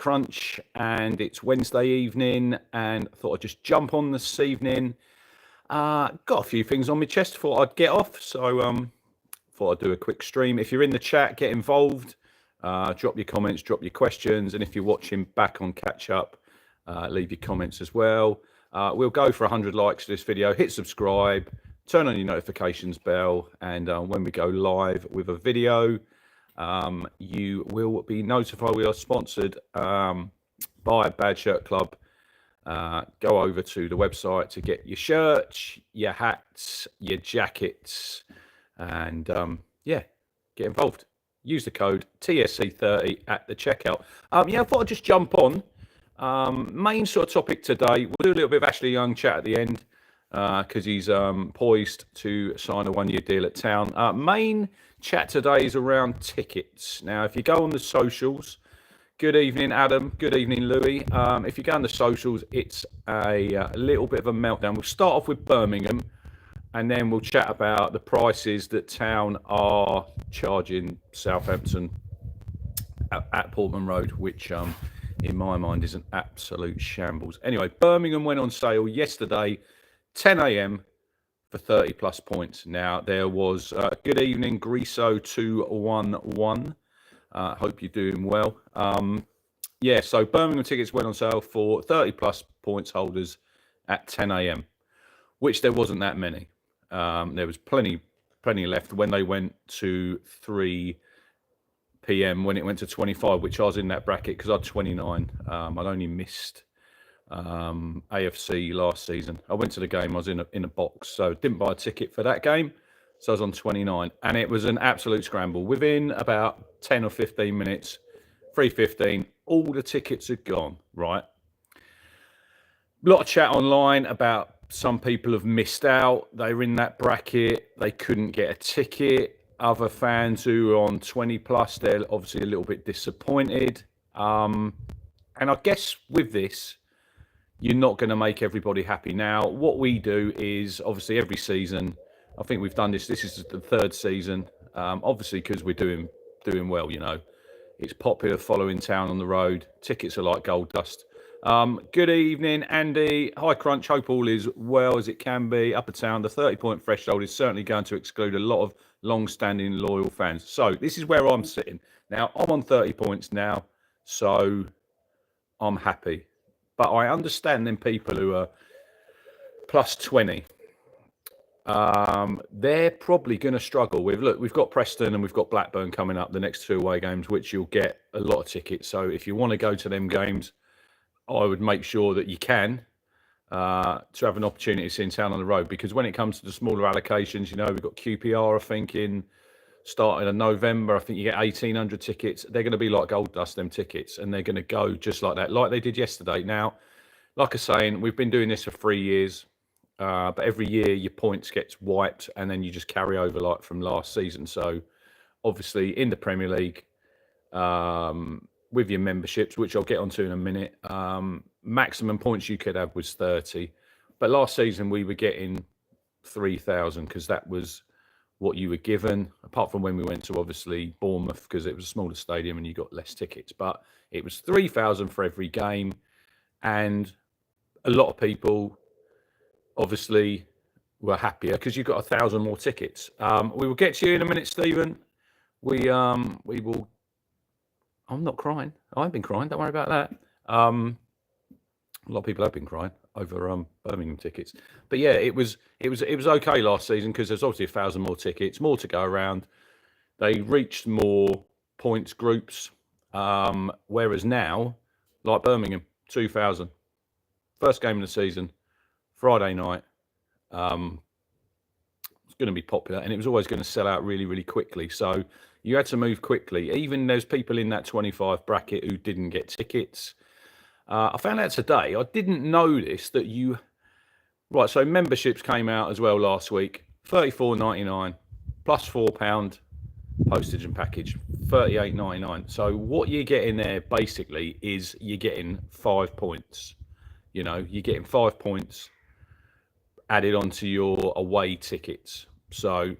crunch, and it's Wednesday evening, and I thought I'd just jump on this evening. Got a few things on my chest, thought I'd get off, so thought I'd do a quick stream. If you're in the chat, get involved, drop your comments, drop your questions, and if you're watching back on catch up, leave your comments as well. We'll go for 100 likes to this video. Hit subscribe, turn on your notifications bell, and when we go live with a video, you will be notified. We are sponsored by Bad Shirt Club. Go over to the website to get your shirts, your hats, your jackets, and yeah, get involved. Use the code TSC30 at the checkout. Yeah, I thought I'd just jump on. Main sort of topic today. We'll do a little bit of Ashley Young chat at the end because he's poised to sign a one-year deal at Town. Main chat today is around tickets. Now, if you go on the socials, good evening, Adam. Good evening, Louis. If you go on the socials, it's a little bit of a meltdown. We'll start off with Birmingham, and then we'll chat about the prices that Town are charging Southampton at Portman Road, which in my mind is an absolute shambles. Anyway, Birmingham went on sale yesterday, 10 a.m. for 30 plus points. Now, there was good evening, Griso 211. Hope you're doing well. Yeah, so Birmingham tickets went on sale for 30 plus points holders at 10 a.m., which there wasn't that many. There was plenty left when they went to 3 p.m. when it went to 25, which I was in that bracket because I had 29. I'd only missed AFC last season. I went to the game. I was in a box, so didn't buy a ticket for that game. So I was on 29, and it was an absolute scramble. Within about 10 or 15 minutes, 3:15, all the tickets had gone. Right. A lot of chat online about some people have missed out. They were in that bracket. They couldn't get a ticket. Other fans who are on 20 plus, they're obviously a little bit disappointed. And I guess with this, you're not going to make everybody happy. Now, what we do is obviously every season, I think we've done this. This is the third season, obviously because we're doing well, you know. It's popular following Town on the road. Tickets are like gold dust. Good evening, Andy. Hi, Crunch. Hope all is well as it can be. Upper Town, the 30-point threshold is certainly going to exclude a lot of long-standing loyal fans. So this is where I'm sitting. Now, I'm on 30 points now, so I'm happy. But I understand them people who are plus 20. They're probably going to struggle with, look, we've got Preston and we've got Blackburn coming up, the next two away games, which you'll get a lot of tickets. So if you want to go to them games, I would make sure that you can to have an opportunity to see in Town on the road, because when it comes to the smaller allocations, you know, we've got QPR, I think, in starting in November. I think you get 1,800 tickets. They're going to be like gold dust, them tickets, and they're going to go just like that, like they did yesterday. Now, like I was saying, we've been doing this for 3 years, but every year your points gets wiped, and then you just carry over like from last season. So obviously in the Premier League, with your memberships, which I'll get onto in a minute, maximum points you could have was 30. But last season we were getting 3,000 because that was what you were given, apart from when we went to obviously Bournemouth because it was a smaller stadium and you got less tickets. But it was 3,000 for every game. And a lot of people obviously were happier because you got 1,000 more tickets. We will get to you in a minute, Stephen. We will. I'm not crying. I've been crying. Don't worry about that. A lot of people have been crying over Birmingham tickets, but yeah, it was okay last season because there's obviously 1,000 more tickets, more to go around. They reached more points groups, whereas now, like Birmingham, 2,000, first game of the season, Friday night. It's going to be popular, and it was always going to sell out really, really quickly. So you had to move quickly. Even there's people in that 25 bracket who didn't get tickets. I found out today, I didn't know this, that you... Right, so memberships came out as well last week. $34.99 plus £4 postage and package, $38.99. So what you're getting there basically is you're getting 5 points. You know, you're getting 5 points added onto your away tickets. So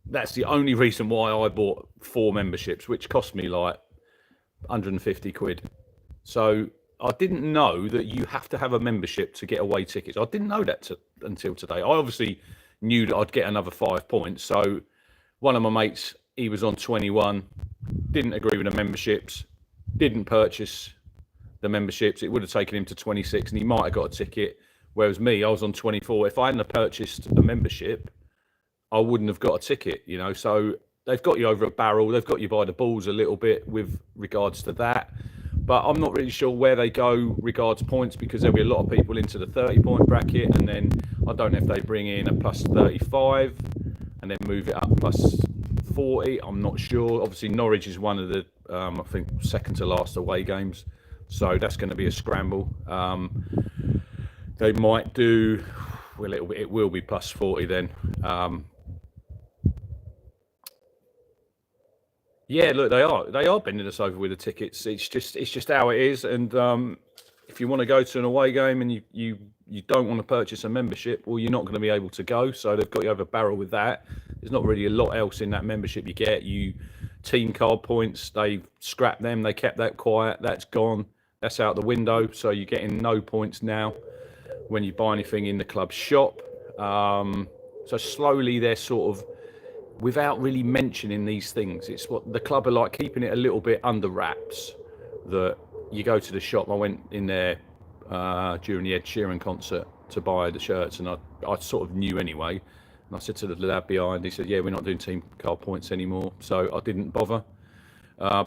that's the only reason why I bought 4 memberships, which cost me like 150 quid. So I didn't know that you have to have a membership to get away tickets. I didn't know that until today. I obviously knew that I'd get another 5 points. So one of my mates, he was on 21, didn't agree with the memberships, didn't purchase the memberships. It would have taken him to 26 and he might have got a ticket. Whereas me, I was on 24. If I hadn't have purchased a membership, I wouldn't have got a ticket, you know. So they've got you over a barrel. They've got you by the balls a little bit with regards to that. But I'm not really sure where they go regards points, because there'll be a lot of people into the 30-point bracket, and then I don't know if they bring in a plus 35 and then move it up plus 40. I'm not sure. Obviously, Norwich is one of the, I think, second to last away games. So that's going to be a scramble. They might do, well, it will be plus 40 then. Yeah, look, they are bending us over with the tickets. It's just how it is. And if you want to go to an away game and you don't want to purchase a membership, well, you're not going to be able to go. So they've got you over a barrel with that. There's not really a lot else in that membership you get. You team card points, they scrapped them. They kept that quiet. That's gone. That's out the window. So you're getting no points now when you buy anything in the club shop. So slowly they're sort of, without really mentioning these things, it's what the club are like, keeping it a little bit under wraps. That you go to the shop. I went in there during the Ed Sheeran concert to buy the shirts, and I sort of knew anyway. And I said to the lad behind, he said, "Yeah, we're not doing team card points anymore." So I didn't bother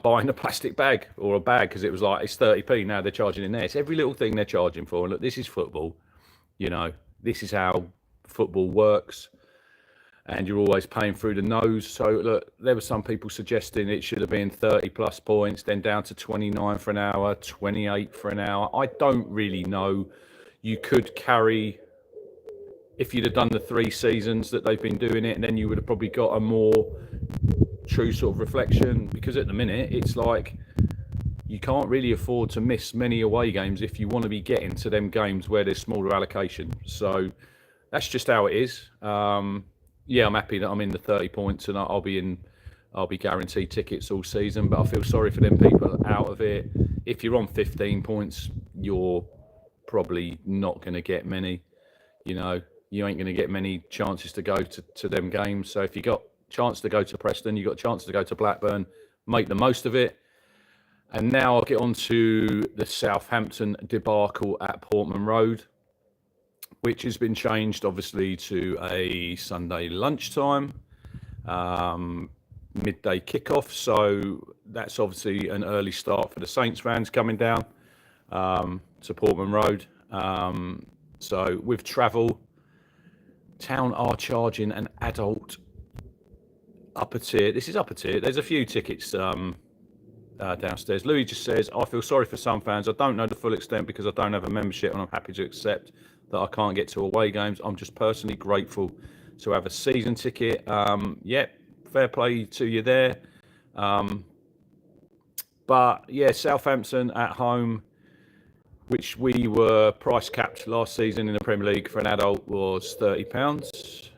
buying a plastic bag or a bag, because it was like, it's 30p now they're charging in there. It's every little thing they're charging for. And look, this is football, you know. This is how football works. And you're always paying through the nose. So look, there were some people suggesting it should have been 30 plus points, then down to 29 for an hour, 28 for an hour. I don't really know. You could carry, if you'd have done the 3 seasons that they've been doing it, and then you would have probably got a more true sort of reflection. Because at the minute, it's like you can't really afford to miss many away games if you want to be getting to them games where there's smaller allocation. So that's just how it is. Yeah, I'm happy that I'm in the 30 points and I'll be guaranteed tickets all season, but I feel sorry for them people out of it. If you're on 15 points, you're probably not going to get many, you know. You ain't going to get many chances to go to them games. So if you got chance to go to Preston, you got a chance to go to Blackburn, make the most of it. And now I'll get on to the Southampton debacle at Portman Road, which has been changed, obviously, to a Sunday lunchtime, midday kickoff. So that's obviously an early start for the Saints fans coming down to Portman Road. So with travel, Town are charging an adult upper tier. This is upper tier. There's a few tickets downstairs. Louis just says, "I feel sorry for some fans. I don't know the full extent because I don't have a membership, and I'm happy to accept that I can't get to away games. I'm just personally grateful to have a season ticket." Yeah, fair play to you there. But yeah, Southampton at home, which we were price capped last season in the Premier League for an adult, was £30.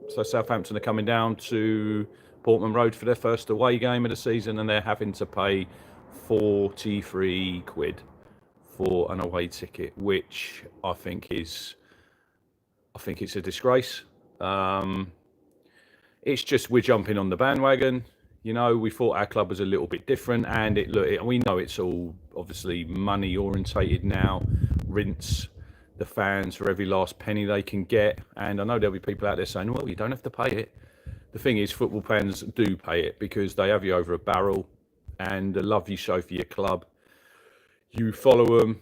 So Southampton are coming down to Portman Road for their first away game of the season, and they're having to pay 43 quid for an away ticket, which I think it's a disgrace. It's just, we're jumping on the bandwagon. You know, we thought our club was a little bit different, and we know it's all obviously money orientated now. Rinse the fans for every last penny they can get. And I know there'll be people out there saying, "Well, you don't have to pay it." The thing is, football fans do pay it because they have you over a barrel, and the love you show for your club. You follow them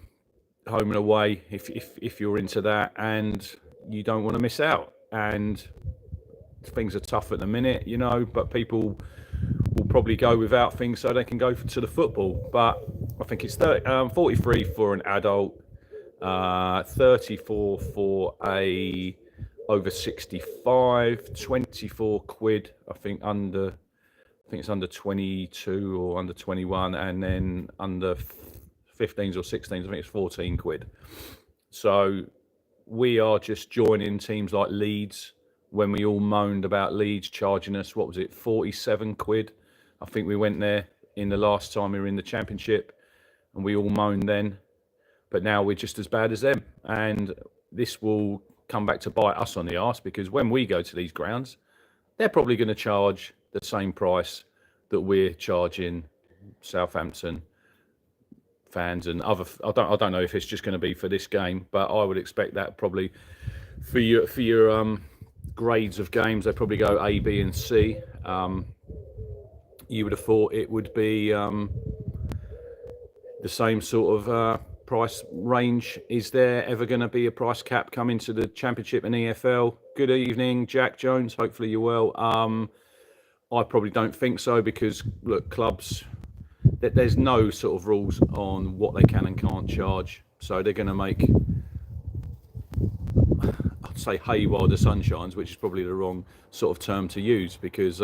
home and away if you're into that, and you don't want to miss out. And things are tough at the minute, you know, but people will probably go without things so they can go to the football. But I think it's 43 for an adult, 34 for a over 65, 24 quid, I think it's under 22 or under 21, and then under 15s or 16s, I think it's 14 quid. So we are just joining teams like Leeds, when we all moaned about Leeds charging us, what was it, 47 quid? I think we went there in the last time we were in the Championship, and we all moaned then. But now we're just as bad as them, and this will come back to bite us on the arse, because when we go to these grounds, they're probably going to charge the same price that we're charging Southampton fans and other. I don't know if it's just going to be for this game, but I would expect that probably for your grades of games, they probably go A, B, and C. You would have thought it would be the same sort of price range. Is there ever going to be a price cap coming to the Championship and EFL? Good evening, Jack Jones. Hopefully you're well. I probably don't think so, because look, clubs, there's no sort of rules on what they can and can't charge. So they're going to make, I'd say, hay while the sun shines, which is probably the wrong sort of term to use, because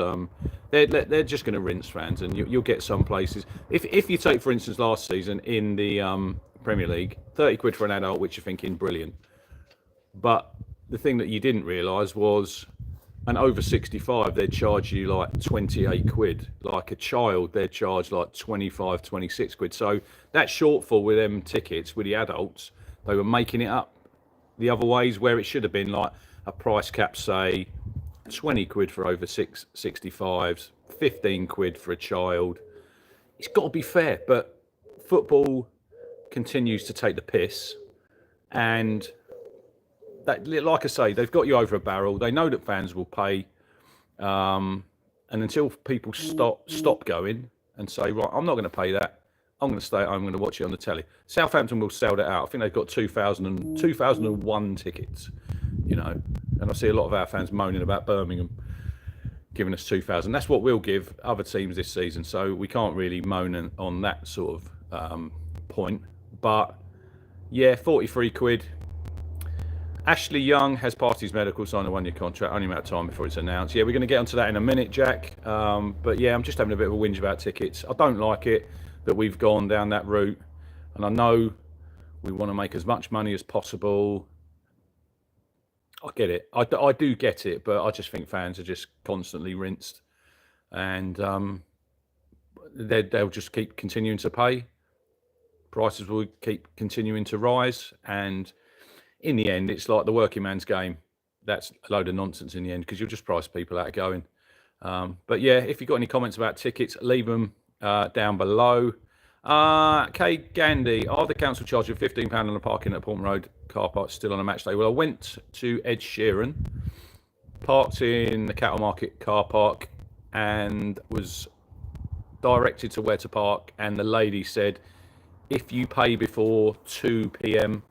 they're just going to rinse fans, and you'll get some places. If you take, for instance, last season in the Premier League, 30 quid for an adult, which you're thinking brilliant. But the thing that you didn't realise was, an over 65, they'd charge you like 28 quid. Like a child, they'd charge like 25, 26 quid. So that shortfall with them tickets, with the adults, they were making it up the other ways, where it should have been like a price cap, say 20 quid for over 65s, 15 quid for a child. It's got to be fair, but football continues to take the piss, and that, like I say, they've got you over a barrel. They know that fans will pay, and until people stop going and say, right, I'm not going to pay that, I'm going to stay at home, I'm going to watch it on the telly. Southampton will sell that out. I think they've got 2001 tickets, you know, and I see a lot of our fans moaning about Birmingham giving us 2,000. That's what we'll give other teams this season, so we can't really moan on that sort of point. But yeah, 43 quid. Ashley Young has passed his medical, signed a 1-year contract, only a matter of time before it's announced. Yeah, we're going to get onto that in a minute, Jack. But yeah, I'm just having a bit of a whinge about tickets. I don't like it that we've gone down that route, and I know we want to make as much money as possible. I get it. I do get it, but I just think fans are just constantly rinsed, and they'll just keep continuing to pay. Prices will keep continuing to rise, and in the end, it's like the working man's game. That's a load of nonsense in the end, because you'll just price people out of going. But yeah, if you've got any comments about tickets, leave them down below. Kay Gandhi, are the council charging £15 on the parking at Portman Road car park still on a match day? Well, I went to Ed Sheeran, parked in the Cattle Market car park, and was directed to where to park. And the lady said, if you pay before 2 p.m,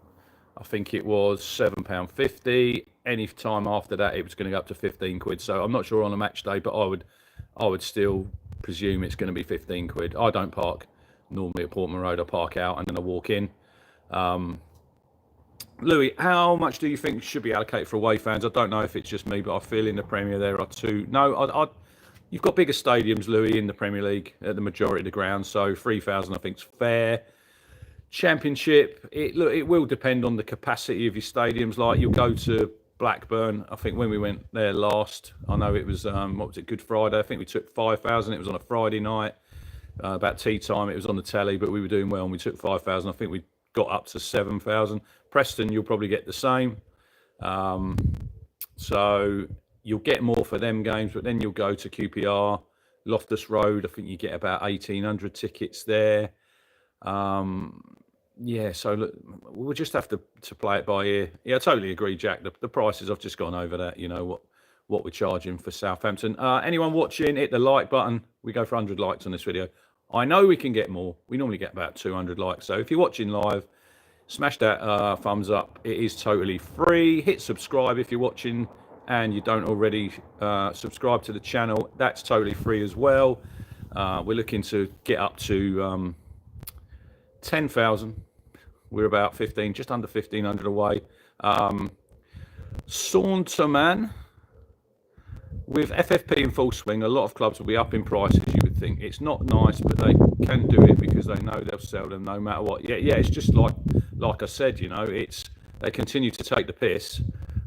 I think it was £7.50. Any time after that, it was going to go up to 15 quid. So I'm not sure on a match day, but I would still presume it's going to be 15 quid. I don't park normally at Portman Road. I park out and then I walk in. Louis, how much do you think should be allocated for away fans? I don't know if it's just me, but I feel in the Premier there are two. No, you've got bigger stadiums, Louis, in the Premier League at the majority of the grounds. So 3,000, I think, is fair. Championship, it will depend on the capacity of your stadiums. Like, you'll go to Blackburn. I think when we went there last, I know it was Good Friday. I think we took 5,000. It was on a Friday night, about tea time. It was on the telly, but we were doing well, and we took 5,000. I think we got up to 7,000. Preston, you'll probably get the same. So you'll get more for them games, but then you'll go to QPR, Loftus Road. I think you get about 1,800 tickets there. Yeah, so look, we'll just have to play it by ear. Yeah, I totally agree, Jack. The prices, I've just gone over that, you know, what we're charging for Southampton. Anyone watching, hit the like button. We go for 100 likes on this video. I know we can get more. We normally get about 200 likes. So if you're watching live, smash that thumbs up. It is totally free. Hit subscribe if you're watching and you don't already subscribe to the channel. That's totally free as well. We're looking to get up to 10,000. We're about 15, just under 1,500 away. Saunterman, with FFP in full swing, a lot of clubs will be up in prices, you would think. It's not nice, but they can do it because they know they'll sell them no matter what. Yeah, it's just like I said, you know, they continue to take the piss,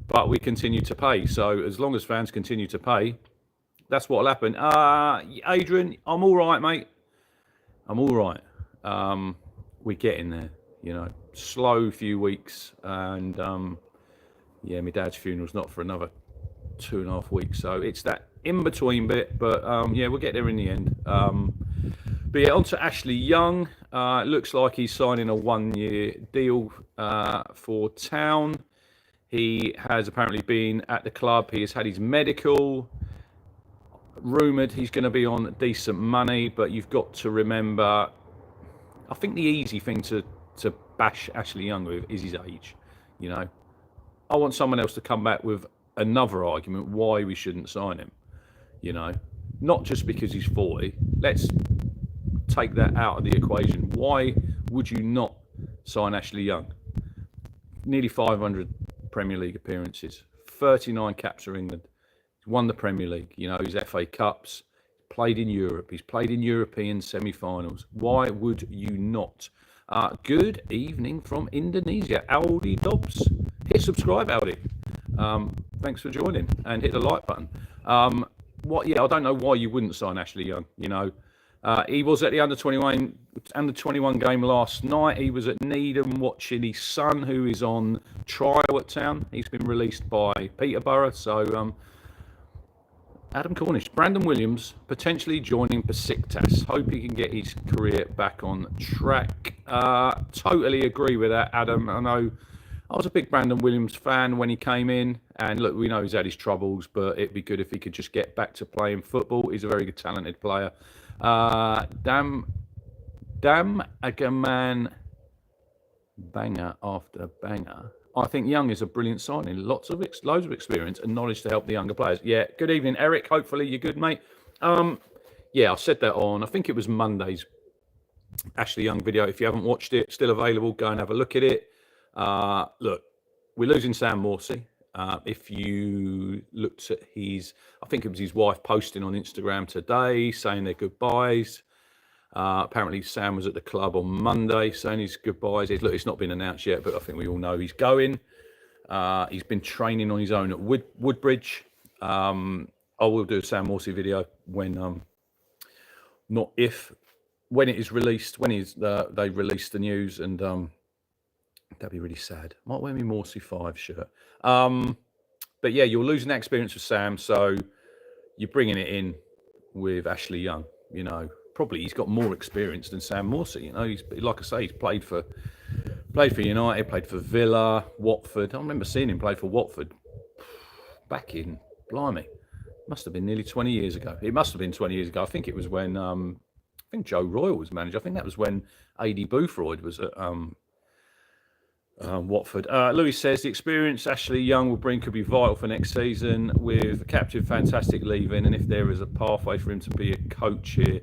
but we continue to pay. So as long as fans continue to pay, that's what will happen. Adrian, I'm all right, mate. I'm all right. We're getting there, slow few weeks. And yeah, my dad's funeral's not for another 2.5 weeks. So it's that in between bit. But yeah, we'll get there in the end. But yeah, on to Ashley Young. It looks like he's signing a 1-year deal for Town. He has apparently been at the club. He has had his medical. Rumoured he's going to be on decent money, but you've got to remember, I think the easy thing to bash Ashley Young with is his age. I want someone else to come back with another argument why we shouldn't sign him. Not just because he's 40. Let's take that out of the equation. Why would you not sign Ashley Young? Nearly 500 Premier League appearances, 39 caps for England. He's won the Premier League, his FA Cups, played in Europe, he's played in European semi-finals. Why would you not? Good evening from Indonesia, Aldi Dobbs. Hit subscribe, Aldi. Thanks for joining, and hit the like button. I don't know why you wouldn't sign Ashley Young. He was at the under-21 game last night. He was at Needham watching his son, who is on trial at Town. He's been released by Peterborough. So, Adam Cornish, Brandon Williams potentially joining Besiktas. Hope he can get his career back on track. Totally agree with that, Adam. I know I was a big Brandon Williams fan when he came in. And look, we know he's had his troubles, but it'd be good if he could just get back to playing football. He's a very good, talented player. Damn Agaman, banger after banger. I think Young is a brilliant signing. Loads of experience and knowledge to help the younger players. Yeah, good evening, Eric. Hopefully you're good, mate. Yeah, I said that on, I think it was Monday's Ashley Young video. If you haven't watched it, still available. Go and have a look at it. Look, we're losing Sam Morsy. If you looked at I think it was his wife posting on Instagram today saying their goodbyes. Apparently Sam was at the club on Monday saying his goodbyes. Look, it's not been announced yet, but I think we all know he's going. He's been training on his own at Woodbridge. I will do a Sam Morsy video when it is released, when they release the news, and that'd be really sad. Might wear my Morsy 5 shirt. But yeah, you're losing that experience with Sam, so you're bringing it in with Ashley Young. Probably he's got more experience than Sam Morsy. He's, like I say, he's played for United, played for Villa, Watford. I remember seeing him play for Watford back in, blimey, must have been nearly 20 years ago. It must have been 20 years ago. I think it was when I think Joe Royle was manager. I think that was when A.D. Boothroyd was at Watford. Louis says the experience Ashley Young will bring could be vital for next season, with Captain Fantastic leaving, and if there is a pathway for him to be a coach here,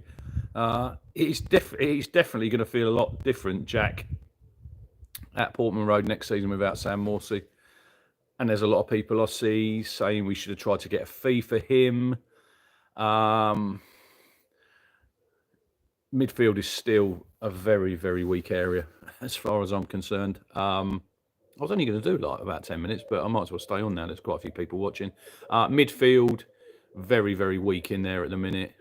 he's definitely going to feel a lot different, Jack, at Portman Road next season without Sam Morsy. And there's a lot of people I see saying we should have tried to get a fee for him. Midfield is still a very, very weak area as far as I'm concerned. I was only going to do about 10 minutes, but I might as well stay on now. There's quite a few people watching. Midfield, very, very weak in there at the minute.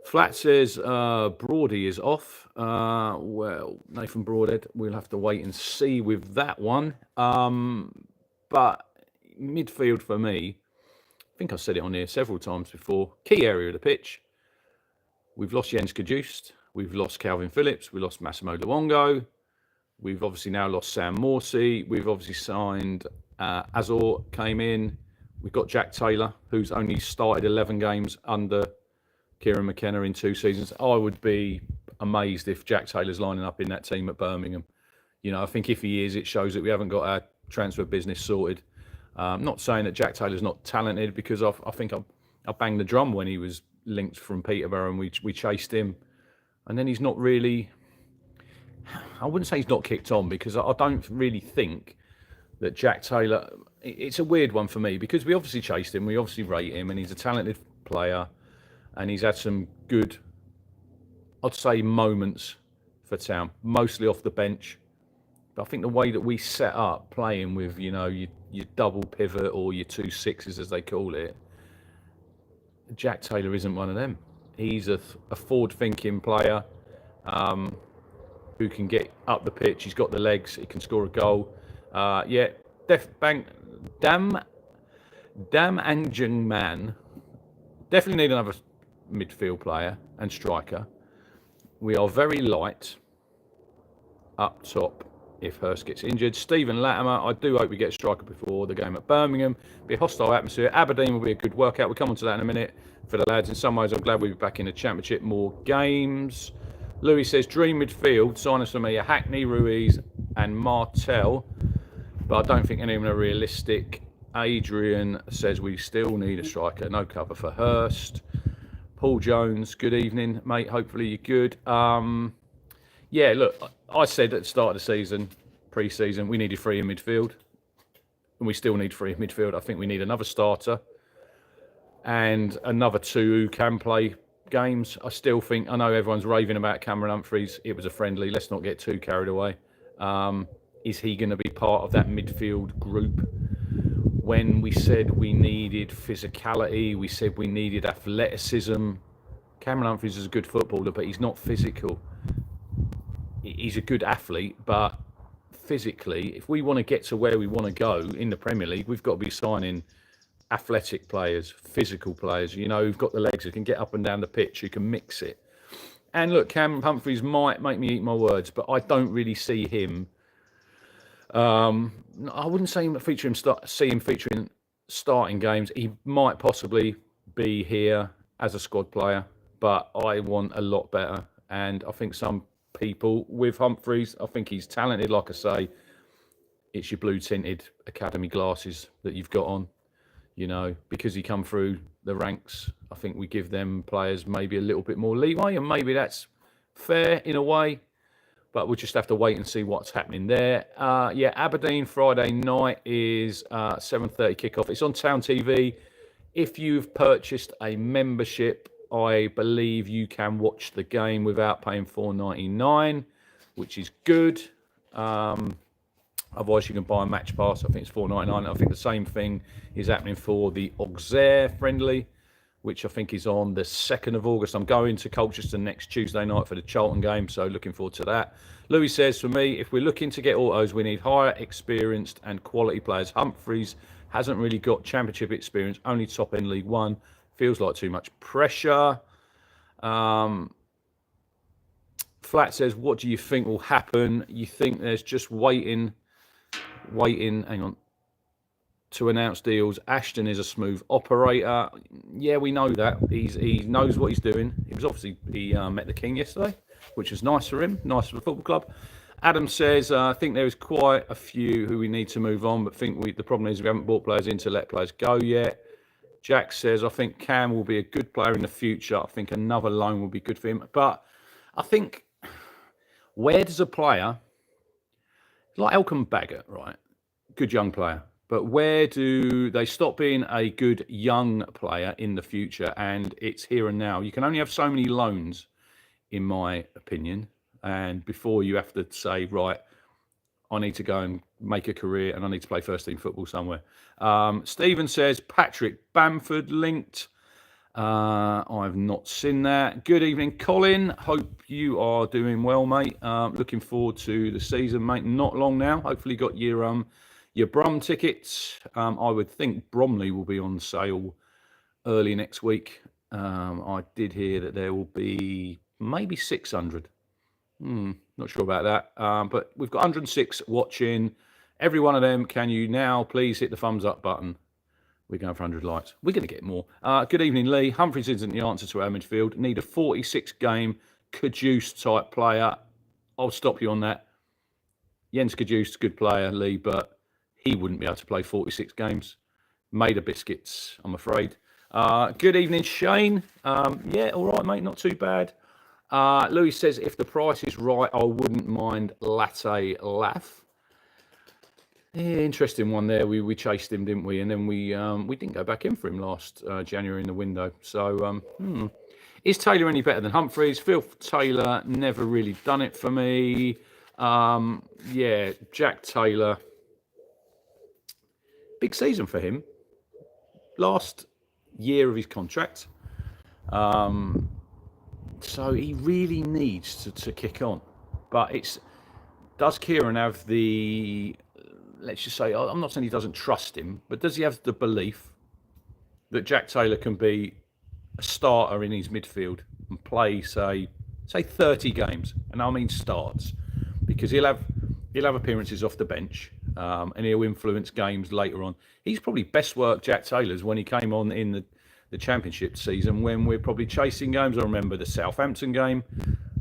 Flat says Broady is off. Well, Nathan Broadhead, we'll have to wait and see with that one. But midfield for me, I think I've said it on here several times before, key area of the pitch. We've lost Jens Kajust. We've lost Calvin Phillips. We lost Massimo Luongo. We've obviously now lost Sam Morsy. We've obviously signed Azor came in. We've got Jack Taylor, who's only started 11 games under Kieran McKenna in 2 seasons. I would be amazed if Jack Taylor's lining up in that team at Birmingham. I think if he is, it shows that we haven't got our transfer business sorted. I'm not saying that Jack Taylor's not talented, because I think I banged the drum when he was linked from Peterborough and we chased him. And then he's not really... I wouldn't say he's not kicked on, because I don't really think that Jack Taylor... It's a weird one for me, because we obviously chased him, we obviously rate him, and he's a talented player. And he's had some good, I'd say, moments for Town, mostly off the bench. But I think the way that we set up playing with, your double pivot or your 2 6s, as they call it, Jack Taylor isn't one of them. He's a forward-thinking player who can get up the pitch. He's got the legs. He can score a goal. Yeah, Dam Anjing Man. Definitely need another midfield player and striker. We are very light up top if Hurst gets injured. Stephen Latimer, I do hope we get a striker before the game at Birmingham. Be a hostile atmosphere. Aberdeen will be a good workout. We'll come on to that in a minute for the lads. In some ways, I'm glad we'll be back in the Championship. More games. Louis says, dream midfield. Signers for me are Hackney, Ruiz and Martel. But I don't think any of them are realistic. Adrian says we still need a striker. No cover for Hurst. Paul Jones, good evening, mate. Hopefully you're good. Yeah, look, I said at the start of the season, pre-season, we needed 3 in midfield. And we still need 3 in midfield. I think we need another starter and another 2 who can play games. I still think, I know everyone's raving about Cameron Humphreys. It was a friendly. Let's not get too carried away. Is he going to be part of that midfield group? When we said we needed physicality, we said we needed athleticism. Cameron Humphreys is a good footballer, but he's not physical. He's a good athlete, but physically, if we want to get to where we want to go in the Premier League, we've got to be signing athletic players, physical players, you know, who've got the legs, who can get up and down the pitch, who can mix it. And look, Cameron Humphreys might make me eat my words, but I don't really see him. I wouldn't say see him featuring starting games. He might possibly be here as a squad player, but I want a lot better. And I think some people with Humphreys, I think he's talented. Like I say, it's your blue tinted academy glasses that you've got on, you know, because he come through the ranks. I think we give them players maybe a little bit more leeway, and maybe that's fair in a way. But we'll just have to wait and see what's happening there. Yeah, Aberdeen Friday night is 7:30 kickoff. It's on Town TV. If you've purchased a membership, I believe you can watch the game without paying $4.99, which is good. Otherwise, you can buy a match pass. I think it's $4.99. I think the same thing is happening for the Auxerre friendly, which I think is on the 2nd of August. I'm going to Colchester next Tuesday night for the Charlton game, so looking forward to that. Louis says, for me, if we're looking to get autos, we need higher experienced and quality players. Humphreys hasn't really got championship experience, only top-end League One. Feels like too much pressure. Flat says, what do you think will happen? You think there's just waiting, hang on, to announce deals. Ashton is a smooth operator. Yeah, we know that. He knows what he's doing. He met the King yesterday, which was nice for him, nice for the football club. Adam says, I think there is quite a few who we need to move on, but the problem is we haven't bought players in to let players go yet. Jack says, I think Cam will be a good player in the future. I think another loan will be good for him. But I think, where does a player, like Elkan Baggott, right? Good young player. But where do they stop being a good young player in the future? And it's here and now. You can only have so many loans, in my opinion. And before you have to say, right, I need to go and make a career and I need to play first team football somewhere. Stephen says, Patrick Bamford linked. I've not seen that. Good evening, Colin. Hope you are doing well, mate. Looking forward to the season, mate. Not long now. Hopefully got your Brum tickets. I would think Bromley will be on sale early next week. I did hear that there will be maybe 600. Not sure about that. But we've got 106 watching. Every one of them, can you now please hit the thumbs up button? We're going for 100 likes. We're going to get more. Good evening, Lee. Humphreys isn't the answer to our midfield. Need a 46-game Caduce type player. I'll stop you on that. Jens Caduce, good player, Lee, but he wouldn't be able to play 46 games. Made of biscuits, I'm afraid. Good evening, Shane. Yeah, all right, mate. Not too bad. Louis says, if the price is right, I wouldn't mind Latte Laugh. Yeah, interesting one there. We chased him, didn't we? And then we didn't go back in for him last January in the window. So, is Taylor any better than Humphreys? Phil Taylor never really done it for me. Yeah, Jack Taylor. Big season for him. Last year of his contract. So he really needs to kick on. But does Kieran have the, let's just say, I'm not saying he doesn't trust him, but does he have the belief that Jack Taylor can be a starter in his midfield and play, say 30 games, and I mean starts, because he'll have appearances off the bench, and he'll influence games later on. He's probably best worked Jack Taylor's when he came on in the Championship season, when we're probably chasing games. I remember the Southampton game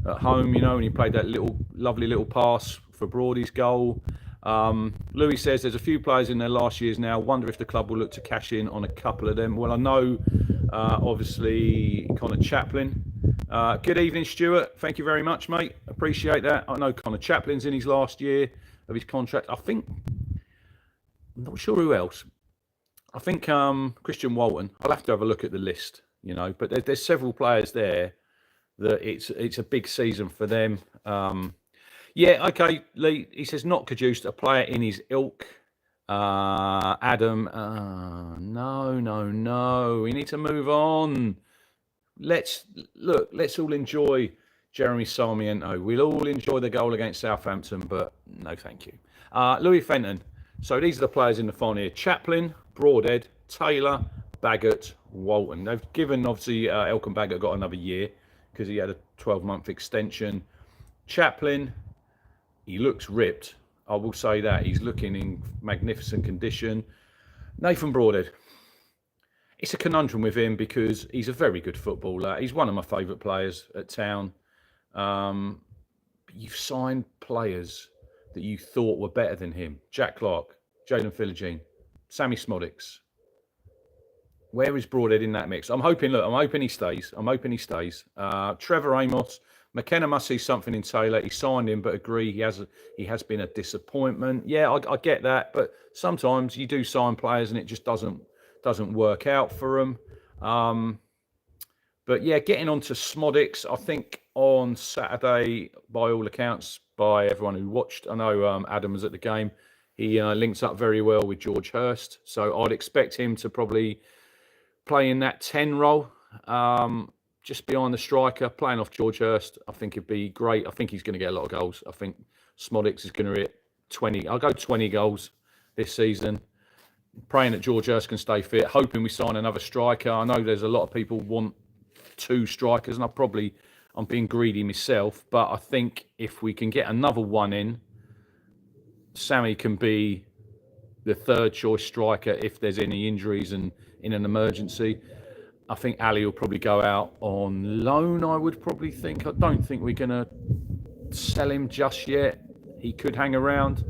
at home, and he played that lovely little pass for Broady's goal. Louis says there's a few players in their last years now. Wonder if the club will look to cash in on a couple of them. Well, I know, obviously, Connor Chaplin. Good evening, Stuart. Thank you very much, mate. Appreciate that. I know Connor Chaplin's in his last year of his contract. I'm not sure who else. I think Christian Walton. I'll have to have a look at the list, but there's several players there that it's a big season for them. Yeah, okay, Lee. He says not produced a player in his ilk. Adam, no. We need to move on. Let's all enjoy Jeremy Sarmiento. We'll all enjoy the goal against Southampton, but no, thank you. Louis Fenton. So these are the players in the final here: Chaplin, Broadhead, Taylor, Baggott, Walton. They've given, obviously, Elkan Baggott got another year because he had a 12-month extension. Chaplin, he looks ripped. I will say that. He's looking in magnificent condition. Nathan Broadhead. It's a conundrum with him because he's a very good footballer. He's one of my favourite players at Town. You've signed players that you thought were better than him. Jack Clark, Jayden Philogene, Sammy Smodics. Where is Broadhead in that mix? I'm hoping he stays. Trevor Amos. McKenna must see something in Taylor. He signed him, but agree he has been a disappointment. Yeah, I get that, but sometimes you do sign players and it just doesn't work out for them. But yeah, getting on to Smodics, I think on Saturday, by all accounts, by everyone who watched, I know Adam was at the game, he links up very well with George Hurst, so I'd expect him to probably play in that 10 role. Just behind the striker, playing off George Hurst, I think it'd be great. I think he's going to get a lot of goals. I think Smodics is going to hit 20. I'll go 20 goals this season. Praying that George Hurst can stay fit. Hoping we sign another striker. I know there's a lot of people want 2 strikers, and I'm being greedy myself. But I think if we can get another one in, Sammy can be the third choice striker if there's any injuries and in an emergency. I think Ali will probably go out on loan, I would probably think. I don't think we're going to sell him just yet. He could hang around,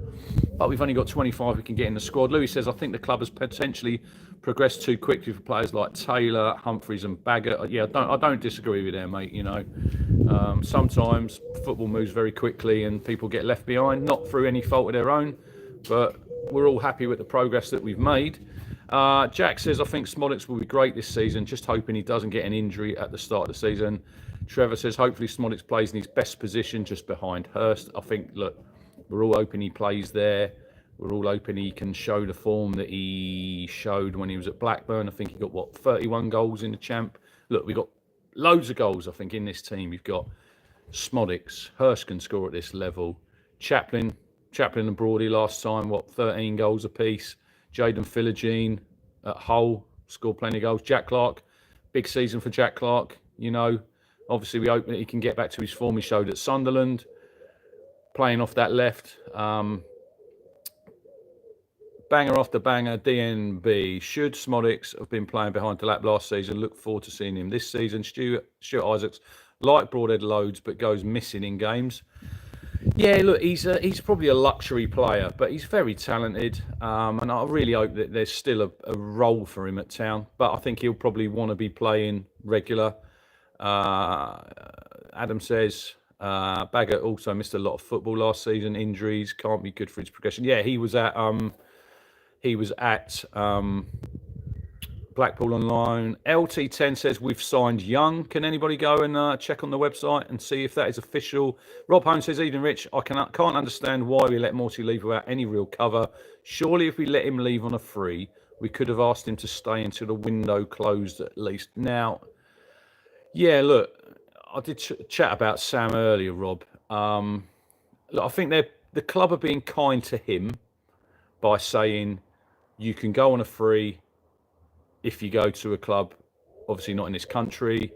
but we've only got 25 we can get in the squad. Louis says, I think the club has potentially progressed too quickly for players like Taylor, Humphreys and Baggott. Yeah, I don't disagree with you there, mate. Sometimes football moves very quickly and people get left behind, not through any fault of their own, but we're all happy with the progress that we've made. Jack says, I think Smodics will be great this season, just hoping he doesn't get an injury at the start of the season. Trevor says, hopefully Smodics plays in his best position just behind Hurst. I think, look, we're all hoping he plays there. We're all hoping he can show the form that he showed when he was at Blackburn. I think he got, 31 goals in the Champ. Look, we've got loads of goals, I think, in this team. You've got Smodics. Hurst can score at this level. Chaplin and Broady last time, 13 goals apiece. Jayden Philogene at Hull scored plenty of goals. Jack Clark, big season for Jack Clark. Obviously we hope that he can get back to his form he showed at Sunderland, playing off that left. Banger after banger, DNB. Should Smodics have been playing behind Delap last season? Look forward to seeing him this season. Stuart Isaacs, like Broadhead loads, but goes missing in games. Yeah, look, he's probably a luxury player, but he's very talented, and I really hope that there's still a role for him at Town. But I think he'll probably want to be playing regular. Adam says Baggott also missed a lot of football last season. Injuries can't be good for his progression. Yeah, he was at Blackpool on loan. LT10 says we've signed Young. Can anybody go and check on the website and see if that is official? Rob Holmes says, Eden Rich, I can't understand why we let Morsy leave without any real cover. Surely if we let him leave on a free, we could have asked him to stay until the window closed at least. Now, yeah, look, I did chat about Sam earlier, Rob. Look, I think the club are being kind to him by saying you can go on a free if you go to a club, obviously not in this country.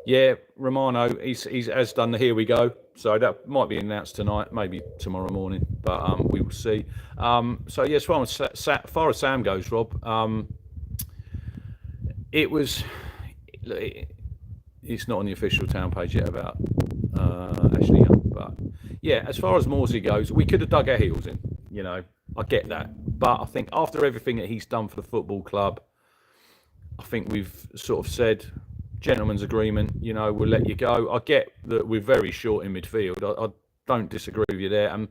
Yeah, Romano, he's has done the here we go. So that might be announced tonight, maybe tomorrow morning, but we will see. So yeah, as far as Sam goes, Rob, it was. It's not on the official town page yet about Ashley Young, but yeah, as far as Morsy goes, we could have dug our heels in. You know, I get that, but I think after everything that he's done for the football club, I think we've sort of said, gentleman's agreement, you know, we'll let you go. I get that we're very short in midfield. I don't disagree with you there. And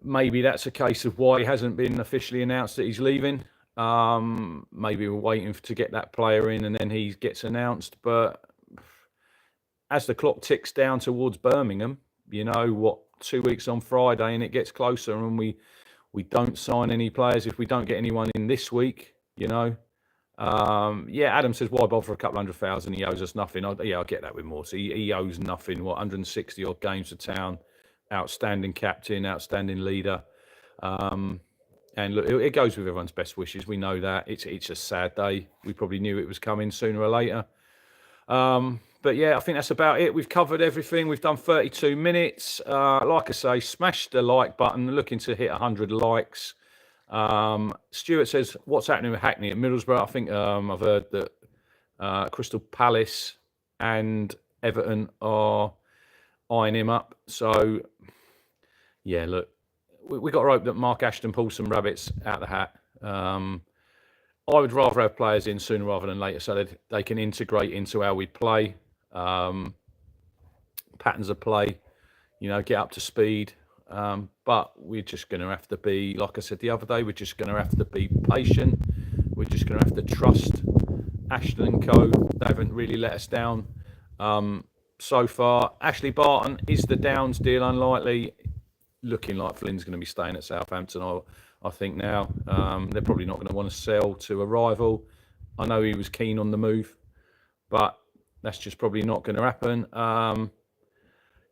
maybe that's a case of why he hasn't been officially announced that he's leaving. Maybe we're waiting to get that player in and then he gets announced. But as the clock ticks down towards Birmingham, you know, what, 2 weeks on Friday and it gets closer and we don't sign any players if we don't get anyone in this week, you know. Yeah, Adam says, why bother for a couple 100,000? He owes us nothing. I get that with Morsy. He owes nothing. What, 160 odd games for town, outstanding captain, outstanding leader. And look, it goes with everyone's best wishes. We know that. It's a sad day. We probably knew it was coming sooner or later. But yeah, I think that's about it. We've covered everything. We've done 32 minutes. Like I say, smash the like button. Looking to hit 100 likes. Stuart says, what's happening with Hackney at Middlesbrough? I think I've heard that Crystal Palace and Everton are eyeing him up. So, yeah, look, we got to hope that Mark Ashton pulls some rabbits out the hat. I would rather have players in sooner rather than later so that they can integrate into how we play, patterns of play, you know, get up to speed. But we're just going to have to be, like I said the other day, we're just going to have to be patient. We're just going to have to trust Ashton and co. They haven't really let us down so far. Ashley Barton, is the Downs deal unlikely? Looking like Flynn's going to be staying at Southampton, I think now. They're probably not going to want to sell to a rival. I know he was keen on the move, but that's just probably not going to happen.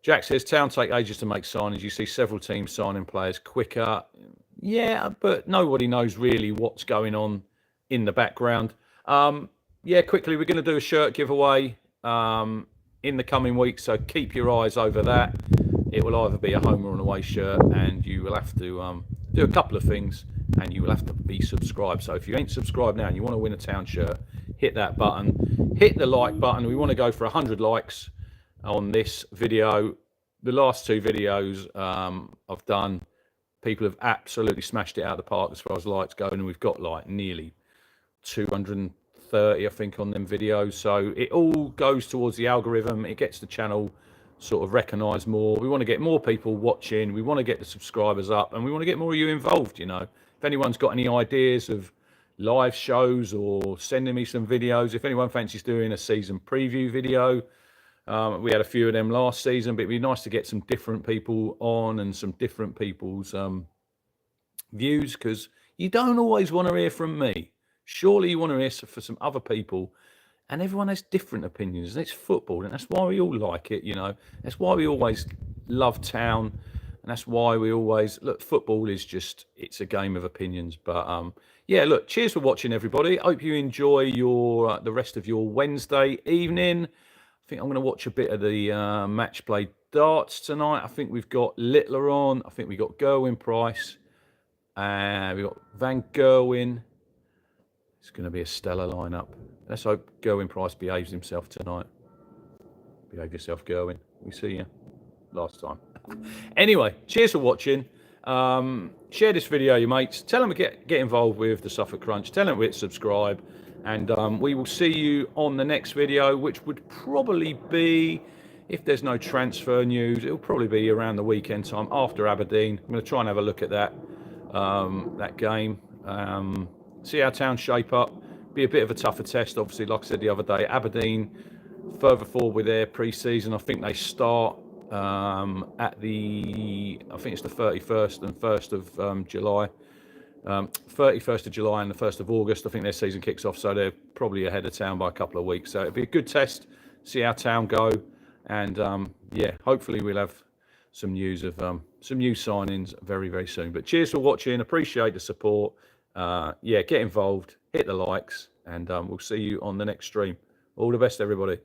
Jack says, Town take ages to make signings. You see several teams signing players quicker. Yeah, but nobody knows really what's going on in the background. Yeah, quickly, we're going to do a shirt giveaway in the coming weeks, so keep your eyes over that. It will either be a home or an away shirt, and you will have to do a couple of things, and you will have to be subscribed. So if you ain't subscribed now and you want to win a Town shirt, hit that button. Hit the like button. We want to go for 100 likes on this video. The last two videos I've done, people have absolutely smashed it out of the park as far as likes go, and we've got like nearly 230, I think, on them videos. So it all goes towards the algorithm. It gets the channel sort of recognised more. We want to get more people watching. We want to get the subscribers up, and we want to get more of you involved. You know, if anyone's got any ideas of live shows or sending me some videos, if anyone fancies doing a season preview video, we had a few of them last season, but it'd be nice to get some different people on and some different people's views, because you don't always want to hear from me. Surely you want to hear for some other people, and everyone has different opinions, and it's football, and that's why we all like it, you know. That's why we always love Town, and that's why we always look. Football is just, it's a game of opinions. But yeah, look, cheers for watching, everybody. I hope you enjoy your the rest of your Wednesday evening. I think I'm going to watch a bit of the match play darts tonight. I think we've got Littler on. I think we've got Gerwin Price. We've got Van Gerwen. It's going to be a stellar lineup. Let's hope Gerwin Price behaves himself tonight. Behave yourself, Gerwin. We see you last time. Anyway, cheers for watching. Share this video, your mates. Tell them to get involved with the Suffolk Crunch. Tell them to hit subscribe. And we will see you on the next video, which would probably be, if there's no transfer news, it'll probably be around the weekend time after Aberdeen. I'm going to try and have a look at that game. See how Town shape up. Be a bit of a tougher test, obviously, like I said the other day. Aberdeen further forward with their pre-season. I think they start at I think it's the 31st and 1st of July. 31st of July and the 1st of August, I think their season kicks off, so they're probably ahead of Town by a couple of weeks. So it'll be a good test see our town go, and yeah, hopefully we'll have some news of some new signings very, very soon. But cheers for watching. Appreciate the support. Yeah, get involved, hit the likes, and we'll see you on the next stream. All the best, everybody.